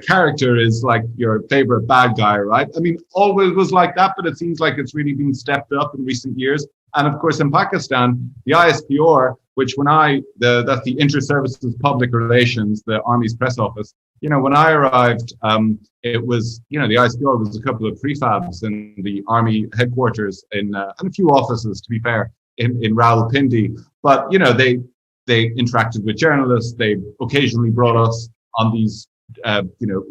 character is like your favorite bad guy, right? I mean, always was like that, but it seems like it's really been stepped up in recent years. And of course, in Pakistan, the ISPR, which that's the Inter-Services Public Relations, the Army's press office. When I arrived, it was, the ISPR was a couple of prefabs in the Army headquarters and a few offices, to be fair, in Rawalpindi. But, they interacted with journalists. They occasionally brought us on these,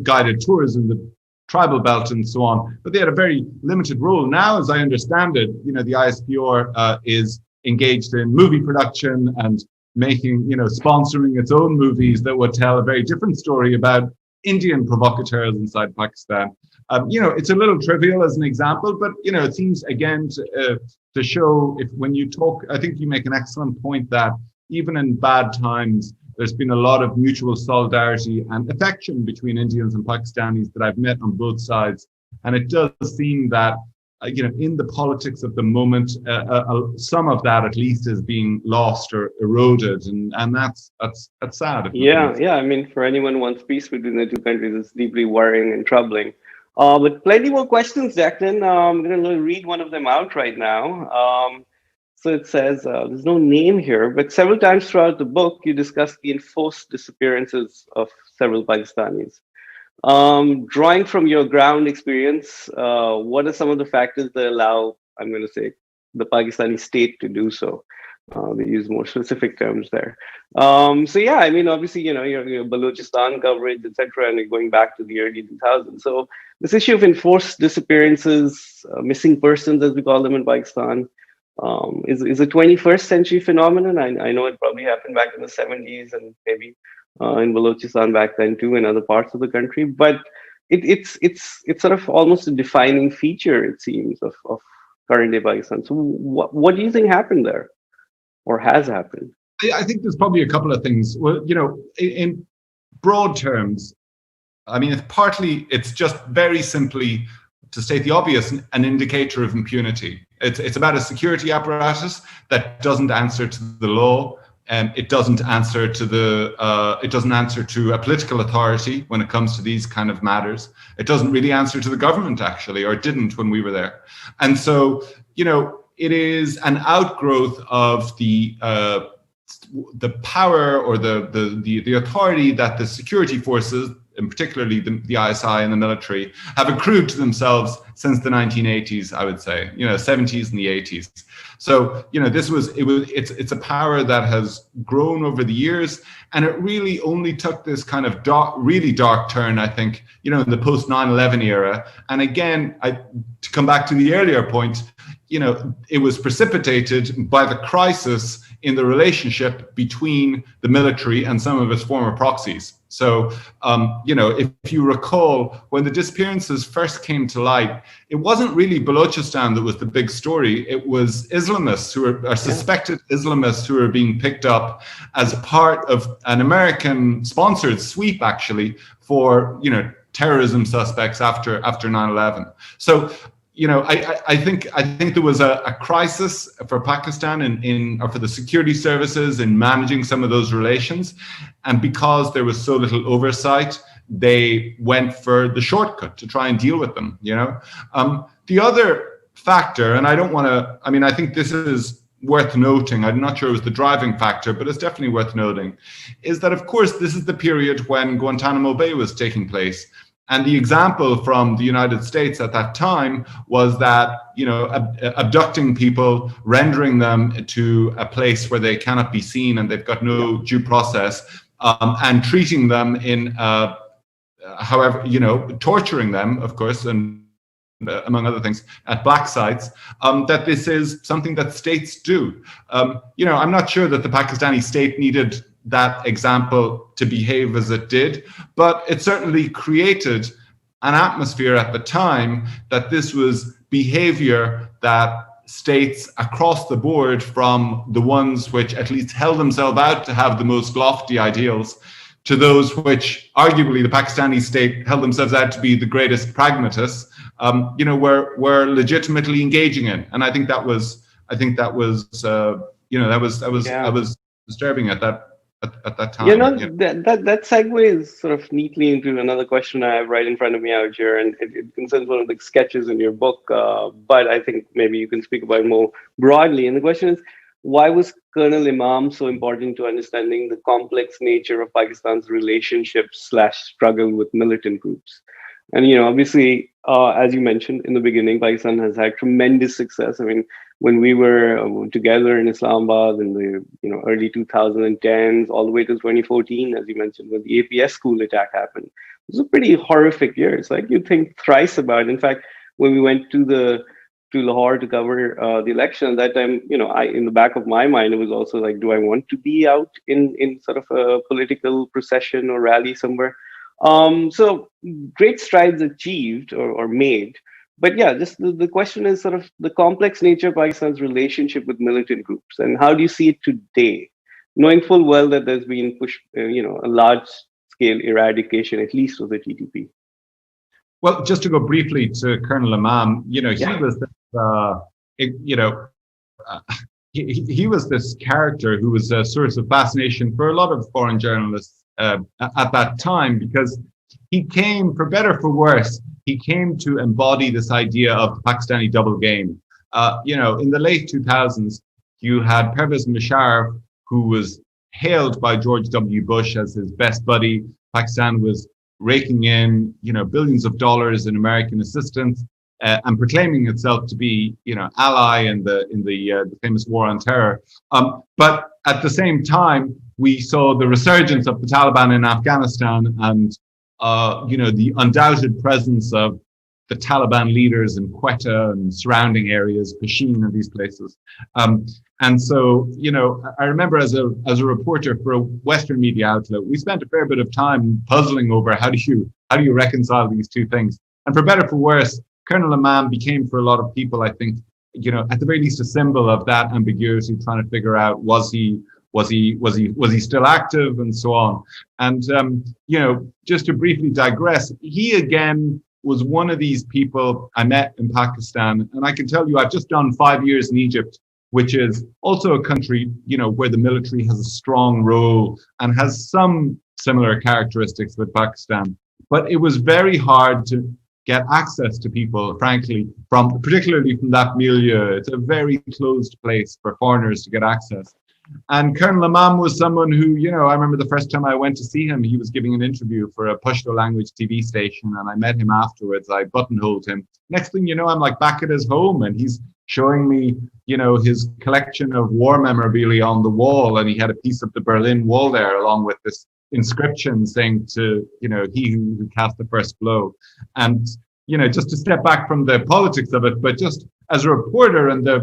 guided tours in the tribal belt and so on. But they had a very limited role. Now, as I understand it, the ISPR is engaged in movie production and making, sponsoring its own movies that would tell a very different story about Indian provocateurs inside Pakistan. It's a little trivial as an example, but, it seems again to show, when you talk, I think you make an excellent point that even in bad times, there's been a lot of mutual solidarity and affection between Indians and Pakistanis that I've met on both sides. And it does seem that, in the politics of the moment, some of that at least is being lost or eroded, and that's sad. Yeah. I mean, for anyone who wants peace between the two countries, it's deeply worrying and troubling. But plenty more questions, Declan. I'm going to read one of them out right now. So it says, there's no name here, but several times throughout the book, you discuss the enforced disappearances of several Pakistanis. Drawing from your ground experience, what are some of the factors that allow, I'm going to say, the Pakistani state to do so? They use more specific terms there. So yeah, I mean, obviously, your Balochistan coverage, etc., and going back to the early 2000s. So this issue of enforced disappearances, missing persons, as we call them in Pakistan, is a 21st century phenomenon. I know it probably happened back in the 70s and maybe in Balochistan back then too, in other parts of the country. But it's sort of almost a defining feature, it seems, of current day Pakistan. So what do you think happened there, or has happened? I think there's probably a couple of things. Well, in broad terms, I mean, it's just very simply, to state the obvious, an indicator of impunity. It's about a security apparatus that doesn't answer to the law, and it doesn't answer to a political authority when it comes to these kind of matters. It doesn't really answer to the government, actually, or it didn't when we were there. And so, it is an outgrowth of the power or the authority that the security forces, and particularly the ISI and the military, have accrued to themselves since the 1980s, I would say, 70s and the 80s. So, it's a power that has grown over the years, and it really only took this kind of really dark turn, I think, in the post 9/11 era. And again, to come back to the earlier point, it was precipitated by the crisis in the relationship between the military and some of its former proxies. So, if you recall, when the disappearances first came to light, it wasn't really Balochistan that was the big story. It was Islamists who are suspected Islamists who are being picked up as part of an American-sponsored sweep, actually, for, terrorism suspects after 9/11. So, I think there was a crisis for Pakistan or for the security services in managing some of those relations, and because there was so little oversight, they went for the shortcut to try and deal with them. The other factor, and I think this is worth noting, I'm not sure it was the driving factor, but it's definitely worth noting, is that of course this is the period when Guantanamo Bay was taking place. And the example from the United States at that time was that, abducting people, rendering them to a place where they cannot be seen and they've got no due process, and treating them in, torturing them, of course, and among other things, at black sites, that this is something that states do. I'm not sure that the Pakistani state needed that example to behave as it did, but it certainly created an atmosphere at the time that this was behavior that states across the board, from the ones which at least held themselves out to have the most lofty ideals to those which arguably the Pakistani state held themselves out to be the greatest pragmatists, were legitimately engaging in. And I think that was disturbing at that time. That segues sort of neatly into another question I have right in front of me out here, and it concerns one of the sketches in your book, but I think maybe you can speak about it more broadly. And the question is, why was Colonel Imam so important to understanding the complex nature of Pakistan's relationship/struggle with militant groups? And, obviously, as you mentioned in the beginning, Pakistan has had tremendous success. I mean, when we were together in Islamabad in the early 2010s, all the way to 2014, as you mentioned, when the APS school attack happened, it was a pretty horrific year. It's like you think thrice about it. In fact, when we went to Lahore to cover the election at that time, in the back of my mind, it was also like, do I want to be out in sort of a political procession or rally somewhere? So great strides achieved or made. But yeah, just the question is sort of the complex nature of Pakistan's relationship with militant groups, and how do you see it today, knowing full well that there's been a large scale eradication, at least of the TTP? Well, just to go briefly to Colonel Imam, he was this character who was a source of fascination for a lot of foreign journalists at that time, because he came, for better for worse, he came to embody this idea of Pakistani double game. In the late 2000s, you had Pervez Musharraf, who was hailed by George W. Bush as his best buddy. Pakistan was raking in, billions of dollars in American assistance and proclaiming itself to be, ally in the famous war on terror. But at the same time, we saw the resurgence of the Taliban in Afghanistan, and the undoubted presence of the Taliban leaders in Quetta and surrounding areas, Pashin and these places. And so, I remember as a reporter for a Western media outlet, we spent a fair bit of time puzzling over how do you reconcile these two things. And for better for worse, Colonel Imam became, for a lot of people, I think, at the very least, a symbol of that ambiguity, trying to figure out, was he still active, and so on. And just to briefly digress, he again was one of these people I met in Pakistan, and I can tell you, I've just done 5 years in Egypt, which is also a country, where the military has a strong role and has some similar characteristics with Pakistan. But it was very hard to get access to people, frankly, particularly from that milieu. It's a very closed place for foreigners to get access. And Colonel Imam was someone who, I remember the first time I went to see him, he was giving an interview for a Pashto language TV station, and I met him afterwards. I buttonholed him. Next thing you know, I'm like back at his home, and he's showing me, his collection of war memorabilia on the wall, and he had a piece of the Berlin Wall there, along with this inscription saying to, he who cast the first blow. And, just to step back from the politics of it, but just as a reporter and the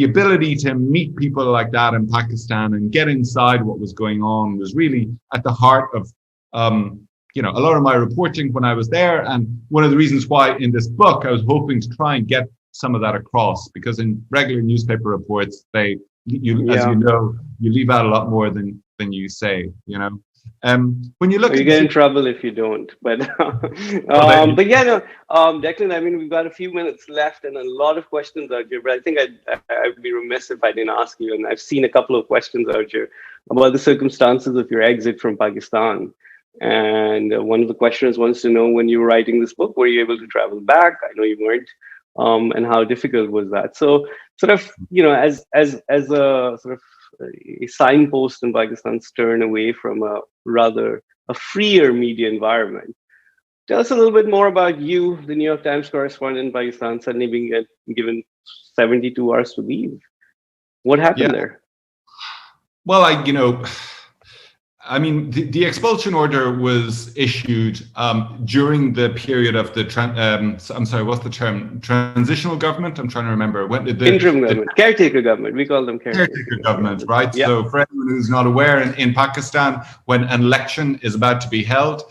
ability to meet people like that in Pakistan and get inside what was going on was really at the heart of, a lot of my reporting when I was there. And one of the reasons why in this book, I was hoping to try and get some of that across, because in regular newspaper reports, as you know, you leave out a lot more than you say, when you look, you get in trouble if you don't. But Declan, I mean, we've got a few minutes left and a lot of questions out here. But I think I'd be remiss if I didn't ask you. And I've seen a couple of questions out here about the circumstances of your exit from Pakistan. And one of the questioners wants to know, when you were writing this book, were you able to travel back? I know you weren't. And how difficult was that? So, sort of, as a sort of a signpost in Pakistan's turn away from a freer media environment. Tell us a little bit more about you, the New York Times correspondent in Pakistan, suddenly being given 72 hours to leave. What happened there? Well, the expulsion order was issued during the period of the what's the term? Transitional government? I'm trying to remember. When did interim government, caretaker government. We call them caretaker government, right? Yeah. So for anyone anyone who's not aware, in Pakistan, when an election is about to be held,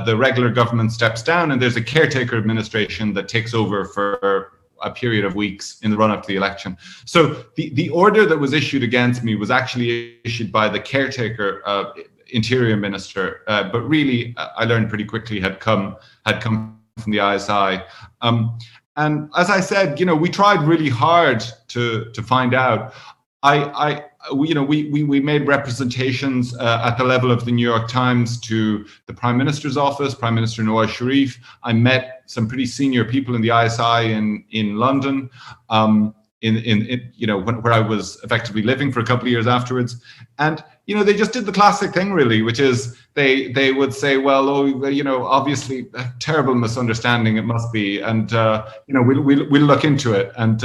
the regular government steps down and there's a caretaker administration that takes over for a period of weeks in the run-up to the election. So the order that was issued against me was actually issued by the caretaker interior minister, but really I learned pretty quickly had come from the ISI. And as I said, we tried really hard to find out. We made representations at the level of the New York Times to the Prime Minister's office, Prime Minister Nawaz Sharif. I met some pretty senior people in the ISI in London, where I was effectively living for a couple of years afterwards. And they just did the classic thing, really, which is they would say, well, obviously a terrible misunderstanding it must be, and we'll look into it, and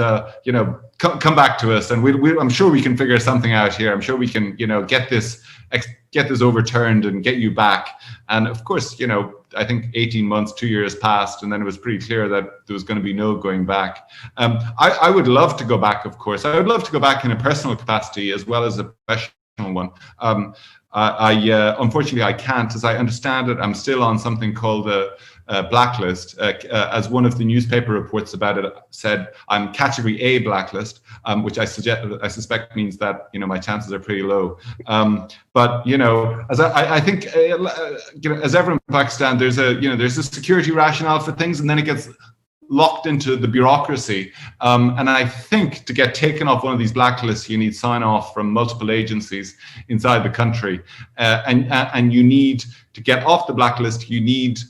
come back to us, and I'm sure we can figure something out here. I'm sure we can get this overturned and get you back. And of course, I think 18 months, 2 years passed, and then it was pretty clear that there was going to be no going back. I would love to go back, of course. I would love to go back in a personal capacity as well as a professional one. Unfortunately, I can't. As I understand it, I'm still on something called a blacklist. As one of the newspaper reports about it said, I'm category A blacklist, which I suspect means that my chances are pretty low. But as I think, as ever in Pakistan, there's a security rationale for things, and then it gets locked into the bureaucracy. And I think to get taken off one of these blacklists, you need sign off from multiple agencies inside the country. And you need to get off the blacklist, you need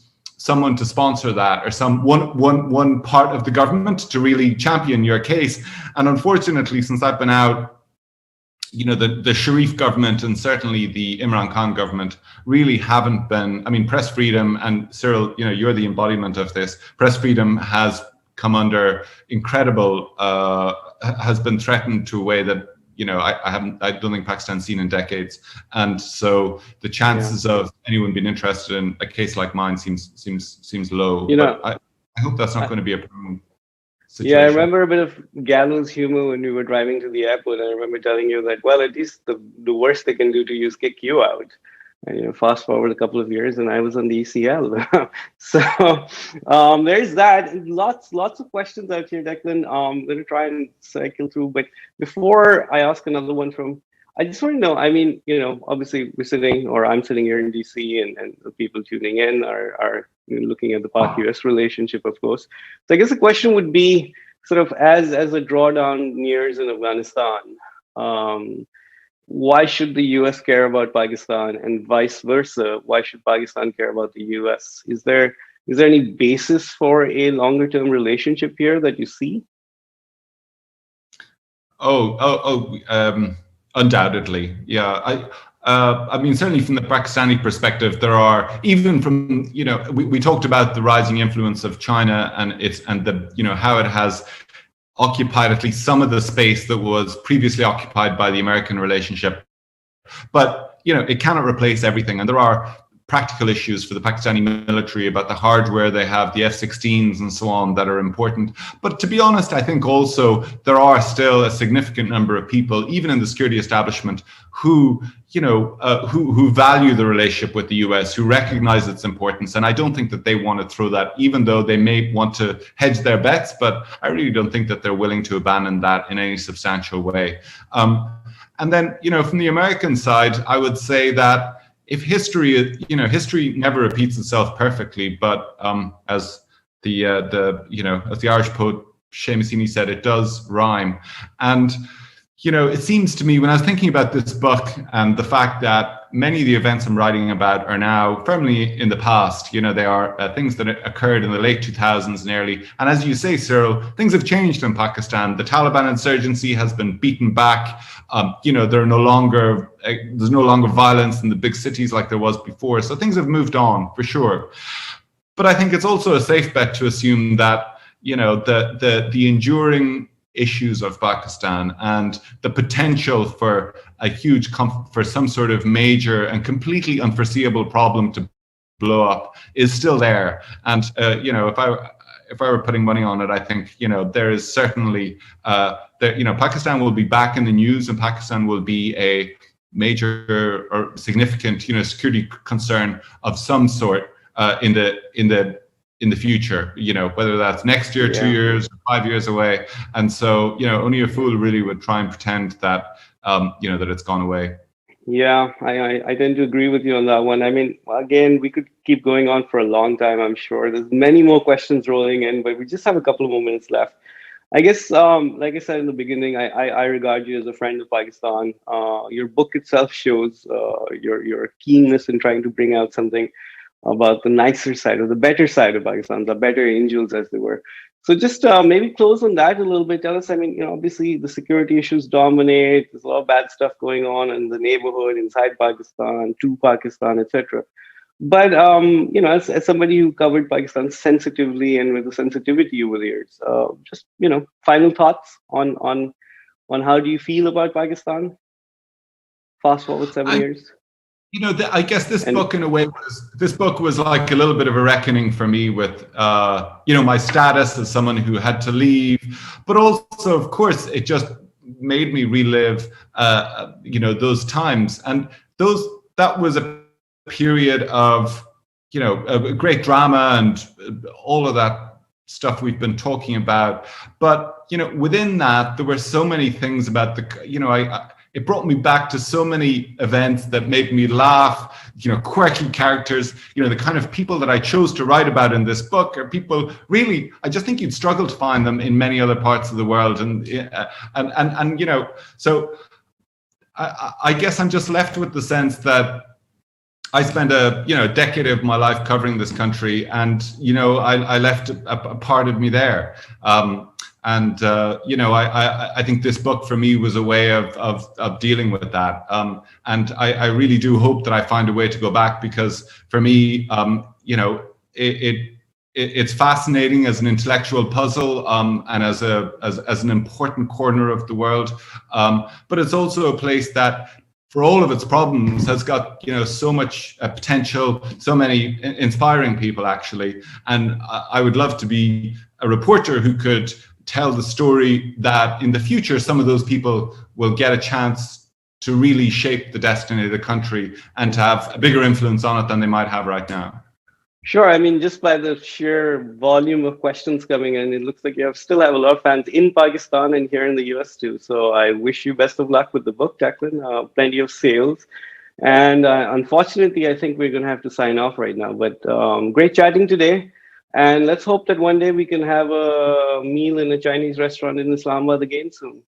someone to sponsor that, or one part of the government to really champion your case. And unfortunately, since I've been out, the Sharif government and certainly the Imran Khan government really haven't been. I mean, press freedom, and Cyril, you're the embodiment of this. Press freedom has come under incredible, has been threatened to a way that I don't think Pakistan's seen in decades. And so the chances of anyone being interested in a case like mine seems low. But I hope that's not going to be a problem. Situation. Yeah, I remember a bit of gallows humor when we were driving to the airport. I remember telling you that, well, at least the worst they can do to you is kick you out. And fast forward a couple of years, and I was on the ECL. So there's that. Lots of questions out here, Declan. I'm going to try and cycle through. But before I ask another one I just want to know, I mean, obviously I'm sitting here in DC, and the people tuning in are looking at the Pak-US relationship, of course. So I guess the question would be sort of as a drawdown nears in Afghanistan, why should the US care about Pakistan, and vice versa? Why should Pakistan care about the US? Is there any basis for a longer term relationship here that you see? Undoubtedly, yeah. I mean, certainly from the Pakistani perspective, there are, even from, we talked about the rising influence of China and how it has occupied at least some of the space that was previously occupied by the American relationship. But, it cannot replace everything. And there are practical issues for the Pakistani military about the hardware they have, the F-16s and so on, that are important. But to be honest, I think also there are still a significant number of people, even in the security establishment, who value the relationship with the US, who recognize its importance. And I don't think that they want to throw that, even though they may want to hedge their bets, but I really don't think that they're willing to abandon that in any substantial way. And then, from the American side, I would say that if history never repeats itself perfectly, but as the Irish poet Seamus Heaney said, it does rhyme. And it seems to me, when I was thinking about this book and the fact that many of the events I'm writing about are now firmly in the past, they are things that occurred in the late 2000s and early. And as you say, Cyril, things have changed in Pakistan. The Taliban insurgency has been beaten back. There's no longer violence in the big cities like there was before. So things have moved on for sure. But I think it's also a safe bet to assume that, the enduring issues of Pakistan and the potential for for some sort of major and completely unforeseeable problem to blow up is still there. And if I were putting money on it, I think there is certainly Pakistan will be back in the news, and Pakistan will be major or significant, security concern of some sort in the future. Whether that's next year, 2 years, 5 years away. And so, only a fool really would try and pretend that that it's gone away. Yeah, I tend to agree with you on that one. I mean, again, we could keep going on for a long time, I'm sure. There's many more questions rolling in, but we just have a couple of more minutes left. I guess, like I said in the beginning, I regard you as a friend of Pakistan. Your book itself shows your keenness in trying to bring out something about the nicer side or the better side of Pakistan, the better angels, as they were. So just maybe close on that a little bit. Tell us, I mean, obviously the security issues dominate. There's a lot of bad stuff going on in the neighborhood, inside Pakistan, to Pakistan, etc. But, as somebody who covered Pakistan sensitively and with a sensitivity over the years, just, final thoughts on how do you feel about Pakistan? Fast forward 7 years. I guess this book, in a way, was like a little bit of a reckoning for me with, my status as someone who had to leave, but also, of course, it just made me relive, those times, and that was a period of, a great drama and all of that stuff we've been talking about. But, within that, there were so many things about it brought me back to so many events that made me laugh, quirky characters, the kind of people that I chose to write about in this book are people really, I just think you'd struggle to find them in many other parts of the world. And so I guess I'm just left with the sense that I spent a decade of my life covering this country, and I left a part of me there. I think this book for me was a way of dealing with that. And I really do hope that I find a way to go back, because for me, it's fascinating as an intellectual puzzle, and as an important corner of the world. But it's also a place that, for all of its problems, has got so much potential, so many inspiring people, actually. And I would love to be a reporter who could tell the story that in the future some of those people will get a chance to really shape the destiny of the country and to have a bigger influence on it than they might have right now. Sure. I mean, just by the sheer volume of questions coming in, it looks like you still have a lot of fans in Pakistan and here in the US too. So I wish you best of luck with the book, Declan. Plenty of sales. And unfortunately, I think we're going to have to sign off right now. But great chatting today. And let's hope that one day we can have a meal in a Chinese restaurant in Islamabad again soon.